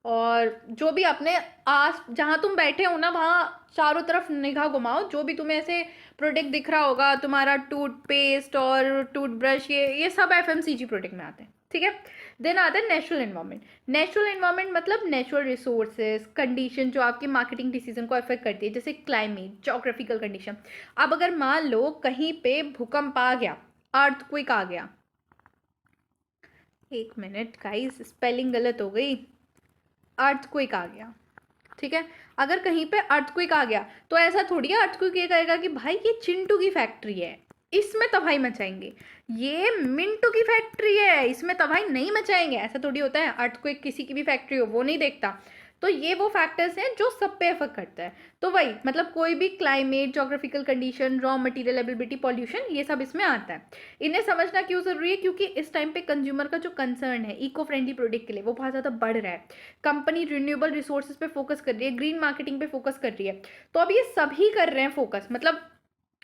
और जो भी अपने आस जहाँ तुम बैठे हो ना वहाँ चारों तरफ निगाह घुमाओ, जो भी तुम्हें ऐसे प्रोडक्ट दिख रहा होगा, तुम्हारा टूथपेस्ट और टूथब्रश, ये सब एफएमसीजी प्रोडक्ट में आते हैं, ठीक है। देन आता है नेचुरल इन्वायरमेंट। नेचुरल इन्वायरमेंट मतलब नेचुरल रिसोर्सेज कंडीशन जो आपके मार्केटिंग डिसीजन को अफेक्ट करती है, जैसे क्लाइमेट, जोग्राफिकल कंडीशन। अब अगर मान लो कहीं पे भूकंप आ गया, अर्थक्वेक आ गया, एक मिनट गाइस स्पेलिंग गलत हो गई, अर्थक्वेक आ गया, ठीक है। अगर कहीं पे अर्थक्वेक आ गया तो ऐसा थोड़ी है अर्थक्वेक ये कहेगा कि भाई ये चिंटू की फैक्ट्री है, इसमें तबाही मचाएंगे, ये मिंटू की फैक्ट्री है, इसमें तबाही नहीं मचाएंगे, ऐसा थोड़ी होता है। अर्थक्वेक किसी की भी फैक्ट्री हो वो नहीं देखता। तो ये वो फैक्टर्स हैं जो सब पे अफेक्ट करता है। तो वही मतलब कोई भी climate, geographical condition, raw material availability, pollution, ये सब इसमें आता है। इन्हें समझना क्यों ज़रूरी है, क्योंकि इस टाइम पे कंज्यूमर का जो कंसर्न है इको फ्रेंडली प्रोडक्ट के लिए वो बहुत ज़्यादा बढ़ रहा है। कंपनी रिन्यूएबल रिसोर्सेज पे फोकस कर रही है, ग्रीन मार्केटिंग पे फोकस कर रही है। तो अब ये सभी कर रहे हैं फोकस, मतलब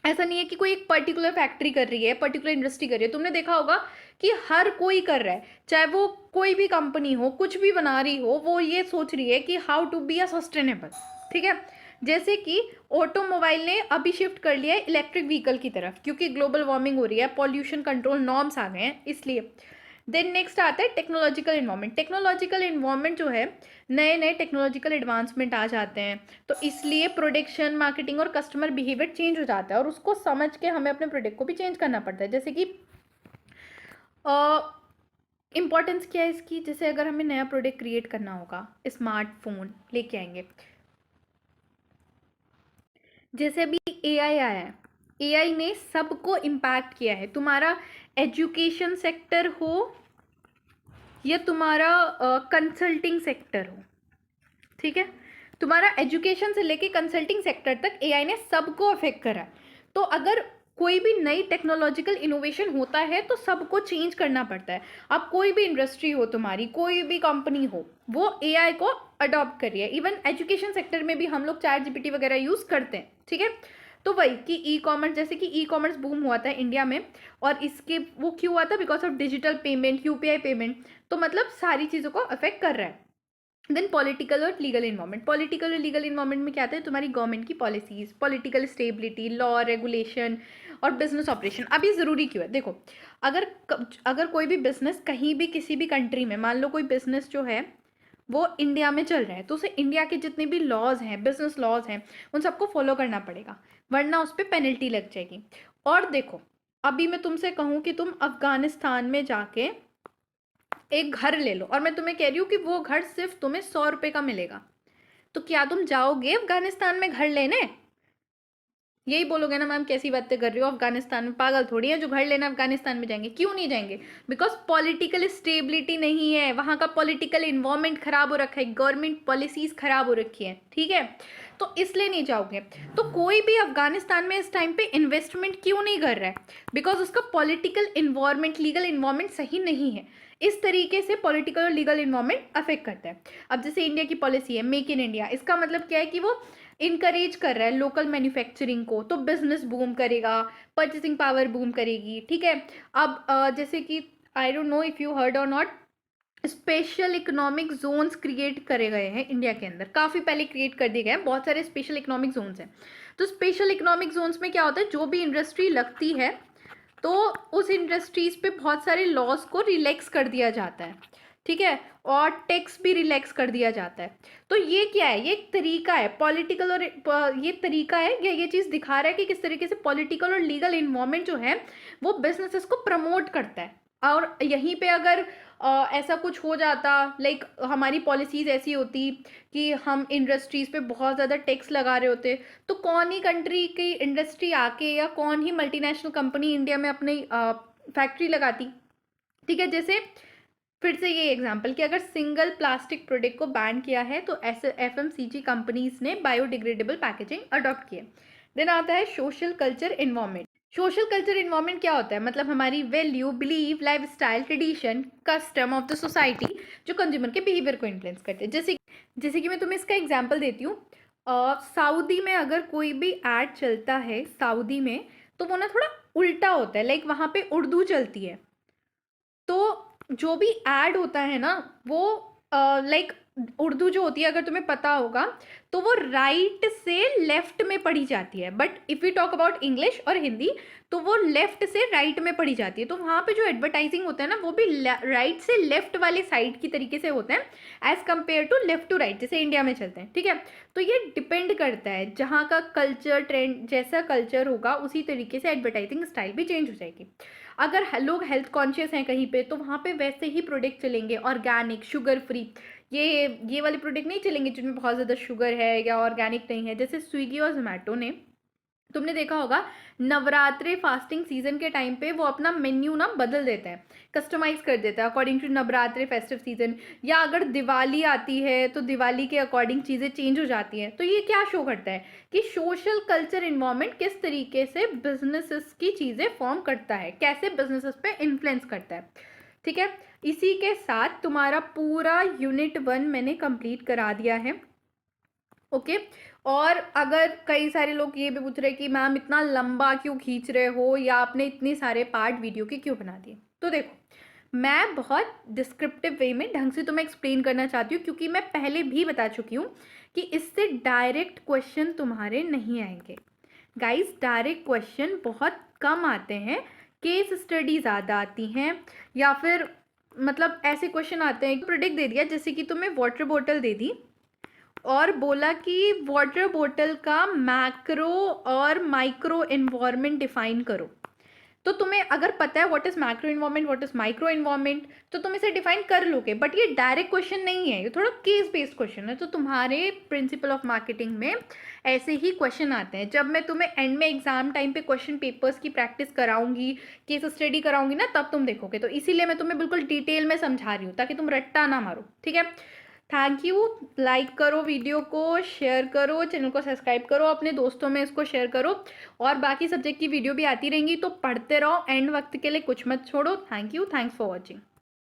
ऐसा नहीं है कि कोई एक पर्टिकुलर फैक्ट्री कर रही है, पर्टिकुलर इंडस्ट्री कर रही है। तुमने देखा होगा कि हर कोई कर रहा है, चाहे वो कोई भी कंपनी हो, कुछ भी बना रही हो, वो ये सोच रही है कि how to be a sustainable, ठीक है। जैसे कि ऑटोमोबाइल ने अभी शिफ्ट कर लिया है इलेक्ट्रिक व्हीकल की तरफ, क्योंकि ग्लोबल वार्मिंग हो रही है, पॉल्यूशन कंट्रोल नॉर्म्स आ गए हैं इसलिए। देन नेक्स्ट आता है टेक्नोलॉजिकल इन्वायरमेंट। टेक्नोलॉजिकल इन्वायरमेंट जो है, नए नए टेक्नोलॉजिकल एडवांसमेंट आ जाते हैं, तो इसलिए प्रोडक्शन, मार्केटिंग और कस्टमर बिहेवियर चेंज हो जाता है, और उसको समझ के हमें अपने प्रोडक्ट को भी चेंज करना पड़ता है। जैसे कि इम्पॉर्टेंस क्या है इसकी, जैसे अगर हमें नया प्रोडक्ट क्रिएट करना होगा, स्मार्टफोन लेके आएंगे, जैसे अभी एआई आया है, एआई ने सबको इम्पैक्ट किया है। तुम्हारा एजुकेशन सेक्टर हो या तुम्हारा कंसल्टिंग सेक्टर हो, ठीक है, तुम्हारा एजुकेशन से लेके कंसल्टिंग सेक्टर तक एआई ने सबको अफेक्ट करा है। तो अगर कोई भी नई टेक्नोलॉजिकल इनोवेशन होता है तो सबको चेंज करना पड़ता है। अब कोई भी इंडस्ट्री हो तुम्हारी, कोई भी कंपनी हो, वो एआई को अडॉप्ट कर रही है। इवन एजुकेशन सेक्टर में भी हम लोग चैट जीपीटी वगैरह यूज़ करते हैं, ठीक है। तो वही कि ई कॉमर्स, जैसे कि ई कॉमर्स बूम हुआ था इंडिया में, और इसके वो क्यों हुआ था, because of digital payment, UPI payment. तो मतलब सारी चीज़ों को अफेक्ट कर रहा है। देन पॉलिटिकल और लीगल इन्वायरमेंट। पॉलिटिकल और लीगल इन्वायरमेंट में क्या आता है, तुम्हारी गवर्नमेंट की policies, political stability, law, regulation और बिजनेस ऑपरेशन। अब ये ज़रूरी क्यों है, देखो, अगर कोई भी बिजनेस कहीं भी किसी भी कंट्री में, मान लो कोई बिजनेस जो है वो इंडिया में चल रहा है, तो उसे इंडिया के जितने भी लॉज हैं, बिजनेस लॉज हैं, उन सबको फॉलो करना पड़ेगा, वरना उस पर पेनल्टी लग जाएगी। और देखो, अभी मैं तुमसे कहूँ कि तुम अफगानिस्तान में जाके एक घर ले लो, और मैं तुम्हें कह रही हूँ कि वो घर सिर्फ तुम्हें 100 रुपये का मिलेगा, तो क्या तुम जाओगे अफगानिस्तान में घर लेने? यही बोलोगे ना, मैम कैसी बातें कर रही हो, अफगानिस्तान में पागल थोड़ी है जो घर लेना अफगानिस्तान में जाएंगे। क्यों नहीं जाएंगे? बिकॉज पॉलिटिकल स्टेबिलिटी नहीं है वहाँ का, पॉलिटिकल इन्वायरमेंट खराब हो रखा है, गवर्नमेंट पॉलिसीज खराब हो रखी है, ठीक है, तो इसलिए नहीं जाओगे। तो कोई भी अफगानिस्तान में इस टाइम पे इन्वेस्टमेंट क्यों नहीं कर रहा है? बिकॉज उसका पॉलिटिकल इन्वायरमेंट, लीगल इन्वायरमेंट सही नहीं है। इस तरीके से पॉलिटिकल और लीगल इन्वायरमेंट अफेक्ट करता है। अब जैसे इंडिया की पॉलिसी है मेक इन इंडिया, इसका मतलब क्या है कि वो इनकरेज कर रहा है लोकल मैन्युफैक्चरिंग को, तो बिजनेस बूम करेगा, परचेसिंग पावर बूम करेगी, ठीक है। अब जैसे कि I don't know if you heard or not, special economic zones create करे गए हैं इंडिया के अंदर, काफ़ी पहले क्रिएट कर दिए गए हैं, बहुत सारे स्पेशल इकोनॉमिक जोन्स हैं। तो स्पेशल इकोनॉमिक जोन्स में क्या होता है, जो भी इंडस्ट्री लगती है तो उस इंडस्ट्रीज़ पे बहुत सारे लॉज को रिलैक्स कर दिया जाता है, ठीक है, और टैक्स भी रिलैक्स कर दिया जाता है। तो ये क्या है, ये एक तरीका है पॉलिटिकल, और ये तरीका है, ये चीज़ दिखा रहा है कि किस तरीके से पॉलिटिकल और लीगल इन्वायरमेंट जो है वो बिजनेसेस को प्रमोट करता है। और यहीं पे अगर ऐसा कुछ हो जाता, लाइक हमारी पॉलिसीज़ ऐसी होती कि हम इंडस्ट्रीज़ पे बहुत ज़्यादा टैक्स लगा रहे होते, तो कौन ही कंट्री की इंडस्ट्री आके या कौन ही मल्टीनेशनल कंपनी इंडिया में अपनी फैक्ट्री लगाती, ठीक है। जैसे फिर से ये एग्जांपल कि अगर सिंगल प्लास्टिक प्रोडक्ट को बैन किया है तो ऐसे एफएमसीजी कंपनीज ने बायोडिग्रेडेबल पैकेजिंग अडॉप्ट किए। देन आता है social culture environment. Social culture environment क्या होता है, मतलब हमारी value, believe, life style, tradition, custom of the society जो कंज्यूमर के बिहेवियर को इन्फ्लुएंस करते हैं। जैसे कि मैं तुम्हें इसका एग्जाम्पल देती हूँ, सऊदी में अगर कोई भी एड चलता है सऊदी में, तो वो ना थोड़ा उल्टा होता है, लाइक वहाँ पे उर्दू चलती है, तो जो भी ऐड होता है ना वो लाइक उर्दू जो होती है, अगर तुम्हें पता होगा, तो वो राइट से लेफ्ट में पढ़ी जाती है। But if we talk about English और हिंदी, तो वो लेफ्ट से राइट में पढ़ी जाती है। तो वहाँ पे जो एडवर्टाइजिंग होता है ना, वो भी राइट से लेफ्ट वाले साइड की तरीके से होते हैं as compare to left to right, जैसे इंडिया में चलते हैं, ठीक है। तो ये डिपेंड करता है, जहाँ का कल्चर, ट्रेंड, जैसा कल्चर होगा उसी तरीके से एडवर्टाइजिंग स्टाइल भी चेंज हो जाएगी। अगर लोग हेल्थ कॉन्शियस हैं कहीं पे, तो वहाँ पे वैसे ही प्रोडक्ट चलेंगे, ऑर्गेनिक, शुगर फ्री। ये वाले प्रोडक्ट नहीं चलेंगे जिनमें बहुत ज़्यादा शुगर है या ऑर्गेनिक नहीं है। जैसे स्विगी और जोमेटो ने, तुमने देखा होगा, नवरात्रि फास्टिंग सीजन के टाइम पे वो अपना मेन्यू ना बदल देते हैं, कस्टमाइज कर देता है according to Navratri festive season, या अगर दिवाली आती है तो दिवाली के अकॉर्डिंग चीज़ें चेंज हो जाती हैं। तो ये क्या शो करता है कि सोशल कल्चर इन्वायरमेंट किस तरीके से बिजनेसेस की चीज़ें फॉर्म करता है, कैसे बिजनेसेस पे इन्फ्लुएंस करता है, ठीक है। इसी के साथ तुम्हारा पूरा यूनिट 1 मैंने कंप्लीट करा दिया है, ओके। और अगर कई सारे लोग ये भी पूछ रहे कि मैम इतना लंबा क्यों खींच रहे हो, या आपने इतने सारे पार्ट वीडियो के क्यों बना दिए, तो देखो, मैं बहुत डिस्क्रिप्टिव वे में ढंग से तुम्हें एक्सप्लेन करना चाहती हूँ, क्योंकि मैं पहले भी बता चुकी हूँ कि इससे डायरेक्ट क्वेश्चन तुम्हारे नहीं आएंगे गाइस। डायरेक्ट क्वेश्चन बहुत कम आते हैं, केस स्टडी ज़्यादा आती हैं, या फिर मतलब ऐसे क्वेश्चन आते हैं, प्रोडक्ट दे दिया, जैसे कि तुम्हें वाटर बोतल दे दी और बोला कि वाटर बोतल का मैक्रो और माइक्रो एनवायरनमेंट डिफाइन करो। तो तुम्हें अगर पता है what is macro environment, what is micro environment, तो तुम इसे डिफाइन कर लोगे। बट ये डायरेक्ट क्वेश्चन नहीं है, ये थोड़ा केस बेस्ड क्वेश्चन है। तो तुम्हारे प्रिंसिपल ऑफ मार्केटिंग में ऐसे ही क्वेश्चन आते हैं। जब मैं तुम्हें एंड में एग्जाम टाइम पे क्वेश्चन पेपर्स की प्रैक्टिस कराऊंगी, केस स्टडी कराऊंगी ना, तब तुम देखोगे। तो इसीलिए मैं तुम्हें बिल्कुल डिटेल में समझा रही हूँ ताकि तुम रट्टा ना मारो, ठीक है। Thank you. लाइक करो वीडियो को, शेयर करो, चैनल को सब्सक्राइब करो, अपने दोस्तों में इसको शेयर करो। और बाकी सब्जेक्ट की वीडियो भी आती रहेंगी, तो पढ़ते रहो, एंड वक्त के लिए कुछ मत छोड़ो। Thank you, thanks for watching.